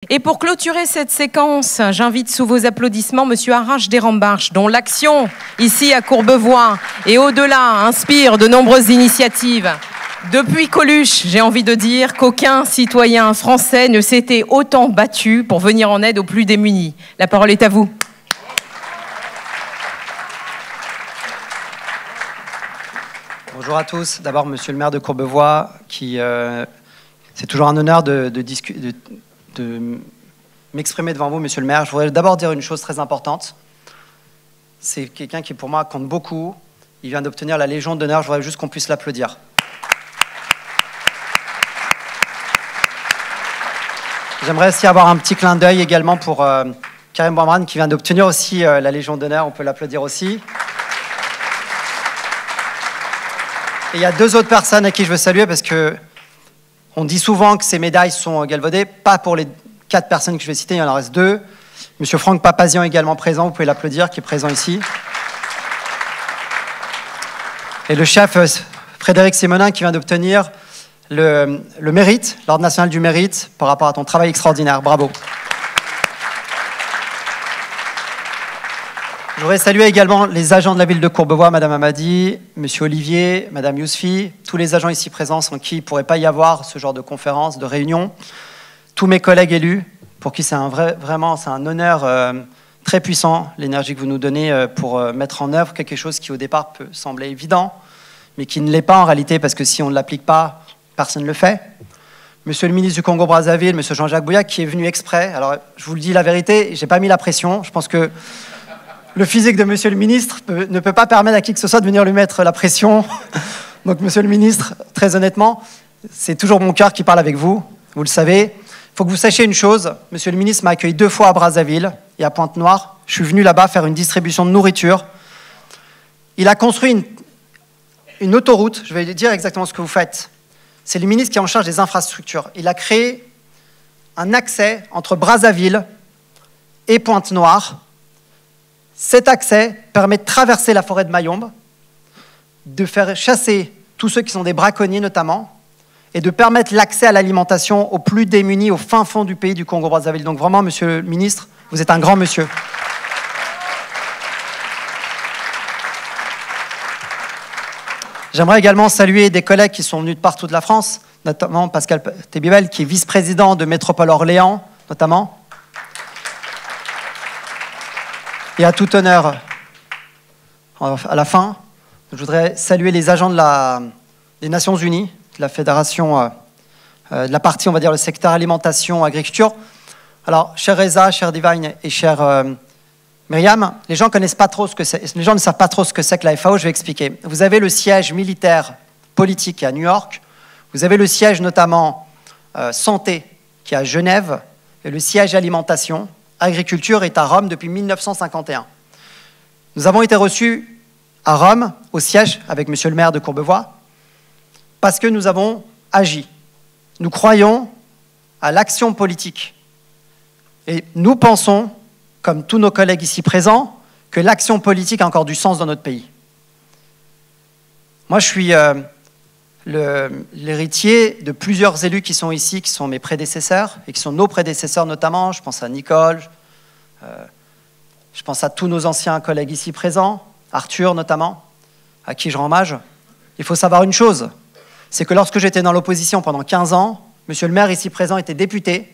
Et pour clôturer cette séquence, j'invite sous vos applaudissements Monsieur Arash Derambarche, dont l'action ici à Courbevoie et au-delà inspire de nombreuses initiatives. Depuis Coluche, j'ai envie de dire qu'aucun citoyen français ne s'était autant battu pour venir en aide aux plus démunis. La parole est à vous. Bonjour à tous. D'abord, Monsieur le maire de Courbevoie, c'est toujours un honneur de m'exprimer devant vous, Monsieur le maire. Je voudrais d'abord dire une chose très importante. C'est quelqu'un qui, pour moi, compte beaucoup. Il vient d'obtenir la Légion d'honneur. Je voudrais juste qu'on puisse l'applaudir. J'aimerais aussi avoir un petit clin d'œil également pour Karim Bouamrane, qui vient d'obtenir aussi la Légion d'honneur. On peut l'applaudir aussi. Et il y a deux autres personnes à qui je veux saluer parce que on dit souvent que ces médailles sont galvaudées. Pas pour les 4 personnes que je vais citer, il en reste 2. Monsieur Franck Papazian également présent, vous pouvez l'applaudir, qui est présent ici. Et le chef Frédéric Simonin qui vient d'obtenir le mérite, l'Ordre national du mérite, par rapport à ton travail extraordinaire. Bravo. Je voudrais saluer également les agents de la ville de Courbevoie, Madame Amadi, Monsieur Olivier, Madame Yousfi, tous les agents ici présents sans qui il ne pourrait pas y avoir ce genre de conférence, de réunion. Tous mes collègues élus, pour qui c'est vraiment un honneur très puissant, l'énergie que vous nous donnez pour mettre en œuvre quelque chose qui au départ peut sembler évident, mais qui ne l'est pas en réalité, parce que si on ne l'applique pas, personne ne le fait. Monsieur le ministre du Congo-Brazzaville, Monsieur Jean-Jacques Bouillac, qui est venu exprès. Alors, je vous le dis la vérité, je n'ai pas mis la pression. Je pense que le physique de Monsieur le ministre ne peut pas permettre à qui que ce soit de venir lui mettre la pression. Donc, Monsieur le ministre, très honnêtement, c'est toujours mon cœur qui parle avec vous, vous le savez. Il faut que vous sachiez une chose, Monsieur le ministre m'a accueilli 2 fois à Brazzaville et à Pointe-Noire. Je suis venu là-bas faire une distribution de nourriture. Il a construit une autoroute, je vais dire exactement ce que vous faites. C'est le ministre qui est en charge des infrastructures. Il a créé un accès entre Brazzaville et Pointe-Noire. Cet accès permet de traverser la forêt de Mayombe, de faire chasser tous ceux qui sont des braconniers notamment, et de permettre l'accès à l'alimentation aux plus démunis, au fin fond du pays du Congo-Brazzaville. Donc vraiment, Monsieur le ministre, vous êtes un grand monsieur. J'aimerais également saluer des collègues qui sont venus de partout de la France, notamment Pascal Tébibel, qui est vice-président de Métropole Orléans, notamment. Et à tout honneur, à la fin, je voudrais saluer les agents des Nations Unies, de la fédération, de la partie, on va dire, le secteur alimentation, agriculture. Alors, cher Reza, cher Divine et cher Myriam, les gens connaissent pas trop ce que c'est. Les gens ne savent pas trop ce que c'est que la FAO. Je vais expliquer. Vous avez le siège militaire politique à New York. Vous avez le siège notamment santé qui est à Genève et le siège alimentation, agriculture est à Rome depuis 1951. Nous avons été reçus à Rome au siège avec Monsieur le maire de Courbevoie parce que nous avons agi. Nous croyons à l'action politique et nous pensons, comme tous nos collègues ici présents, que l'action politique a encore du sens dans notre pays. Moi, je suis l'héritier de plusieurs élus qui sont ici, qui sont mes prédécesseurs, et qui sont nos prédécesseurs notamment. Je pense à Nicole, je pense à tous nos anciens collègues ici présents, Arthur notamment, à qui je rends hommage. Il faut savoir une chose, c'est que lorsque j'étais dans l'opposition pendant 15 ans, Monsieur le maire ici présent était député.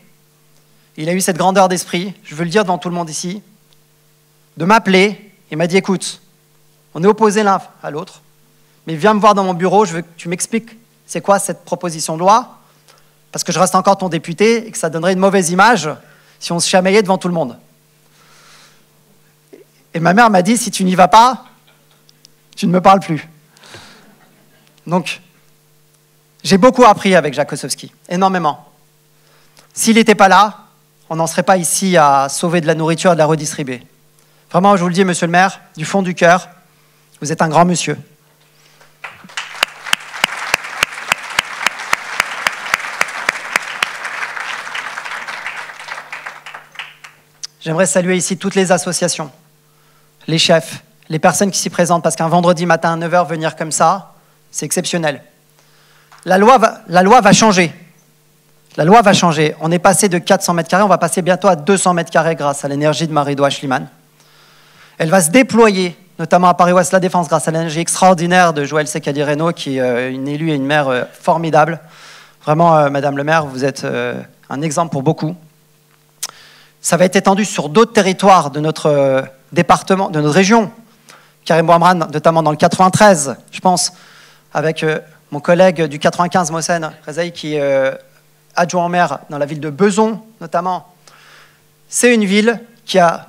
Il a eu cette grandeur d'esprit, je veux le dire devant tout le monde ici, de m'appeler et m'a dit « Écoute, on est opposés l'un à l'autre, mais viens me voir dans mon bureau, je veux que tu m'expliques c'est quoi cette proposition de loi, parce que je reste encore ton député et que ça donnerait une mauvaise image si on se chamaillait devant tout le monde. » Et ma mère m'a dit « Si tu n'y vas pas, tu ne me parles plus. » Donc, j'ai beaucoup appris avec Jacques Ossowski, énormément. S'il n'était pas là, on n'en serait pas ici à sauver de la nourriture et de la redistribuer. Vraiment, je vous le dis, Monsieur le maire, du fond du cœur, vous êtes un grand monsieur. J'aimerais saluer ici toutes les associations, les chefs, les personnes qui s'y présentent, parce qu'un vendredi matin à 9h, venir comme ça, c'est exceptionnel. La loi va changer. La loi va changer. On est passé de 400 mètres carrés, on va passer bientôt à 200 mètres carrés grâce à l'énergie de Marie-Do Schliemann. Elle va se déployer, notamment à Paris-Ouest La Défense, grâce à l'énergie extraordinaire de Joëlle Secadi-Reynaud, qui est une élue et une maire formidable. Vraiment, Madame le maire, vous êtes un exemple pour beaucoup. Ça va être étendu sur d'autres territoires de notre département, de notre région. Karim Bouamran, notamment dans le 93, je pense, avec mon collègue du 95, Mohsen Rezaï, qui est adjoint au maire dans la ville de Beson, notamment. C'est une ville qui a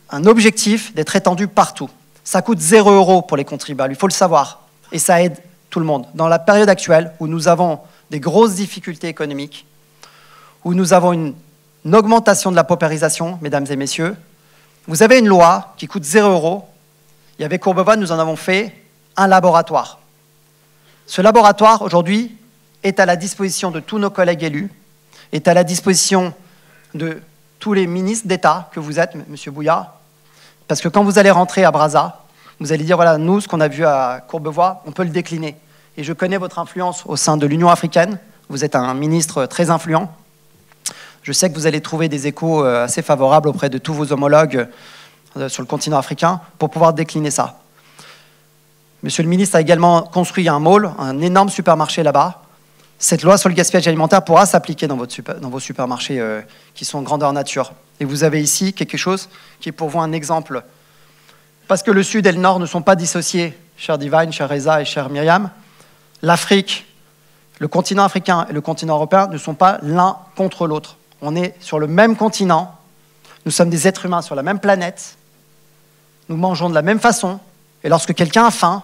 un objectif d'être étendue partout. Ça coûte 0 € pour les contribuables, il faut le savoir. Et ça aide tout le monde. Dans la période actuelle, où nous avons des grosses difficultés économiques, où nous avons une augmentation de la paupérisation, mesdames et messieurs, vous avez une loi qui coûte 0 €. Et avec Courbevoie, nous en avons fait un laboratoire. Ce laboratoire, aujourd'hui, est à la disposition de tous nos collègues élus, est à la disposition de tous les ministres d'État que vous êtes, M. Bouya, parce que quand vous allez rentrer à Brazza, vous allez dire, voilà, nous, ce qu'on a vu à Courbevoie, on peut le décliner. Et je connais votre influence au sein de l'Union africaine, vous êtes un ministre très influent. Je sais que vous allez trouver des échos assez favorables auprès de tous vos homologues sur le continent africain pour pouvoir décliner ça. Monsieur le ministre a également construit un mall, un énorme supermarché là-bas. Cette loi sur le gaspillage alimentaire pourra s'appliquer dans vos supermarchés qui sont grandeur nature. Et vous avez ici quelque chose qui est pour vous un exemple. Parce que le Sud et le Nord ne sont pas dissociés, cher Divine, cher Reza et cher Myriam. L'Afrique, le continent africain et le continent européen ne sont pas l'un contre l'autre. On est sur le même continent, nous sommes des êtres humains sur la même planète, nous mangeons de la même façon, et lorsque quelqu'un a faim,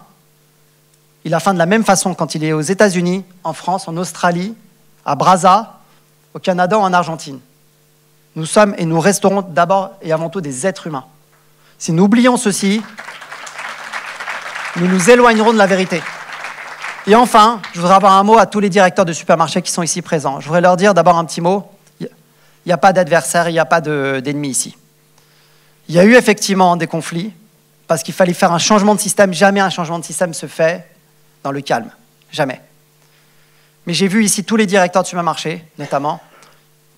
il a faim de la même façon quand il est aux États-Unis, en France, en Australie, à Brazza, au Canada ou en Argentine. Nous sommes et nous resterons d'abord et avant tout des êtres humains. Si nous oublions ceci, nous nous éloignerons de la vérité. Et enfin, je voudrais avoir un mot à tous les directeurs de supermarchés qui sont ici présents. Je voudrais leur dire d'abord un petit mot. Il n'y a pas d'adversaire, il n'y a pas d'ennemis ici. Il y a eu effectivement des conflits, parce qu'il fallait faire un changement de système. Jamais un changement de système se fait dans le calme. Jamais. Mais j'ai vu ici tous les directeurs de supermarchés, notamment,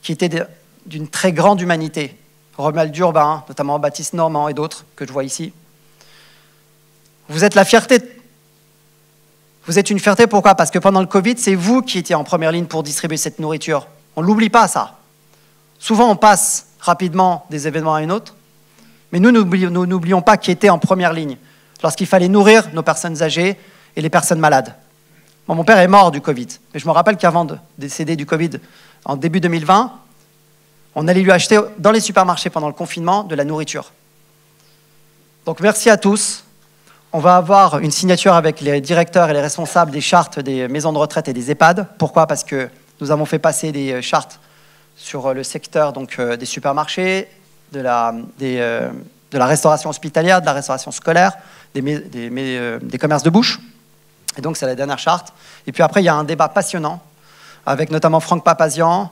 qui étaient d'une très grande humanité. Romuald Urbain, notamment Baptiste Normand et d'autres que je vois ici. Vous êtes la fierté. Vous êtes une fierté, pourquoi? Parce que pendant le Covid, c'est vous qui étiez en première ligne pour distribuer cette nourriture. On ne l'oublie pas, ça. Souvent, on passe rapidement des événements à un autre, mais nous n'oublions pas qui était en première ligne lorsqu'il fallait nourrir nos personnes âgées et les personnes malades. Bon, mon père est mort du Covid, mais je me rappelle qu'avant de décéder du Covid, en début 2020, on allait lui acheter dans les supermarchés pendant le confinement de la nourriture. Donc merci à tous. On va avoir une signature avec les directeurs et les responsables des chartes des maisons de retraite et des EHPAD. Pourquoi? Parce que nous avons fait passer des chartes sur le secteur donc, des supermarchés, de la restauration hospitalière, de la restauration scolaire, des commerces de bouche. Et donc, c'est la dernière charte. Et puis après, il y a un débat passionnant avec notamment Franck Papazian,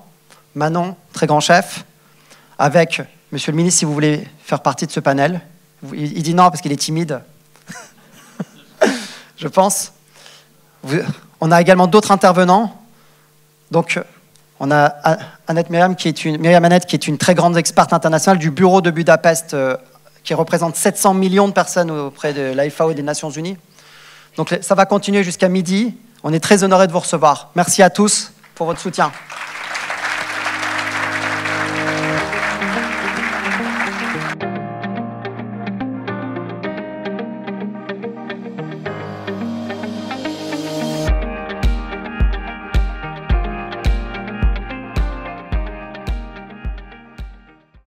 Manon, très grand chef, avec Monsieur le ministre, si vous voulez faire partie de ce panel. Il dit non parce qu'il est timide. Je pense. On a également d'autres intervenants. Donc, on a Myriam Annette, qui est une très grande experte internationale du bureau de Budapest, qui représente 700 millions de personnes auprès de la FAO et des Nations Unies. Donc, ça va continuer jusqu'à midi. On est très honorés de vous recevoir. Merci à tous pour votre soutien.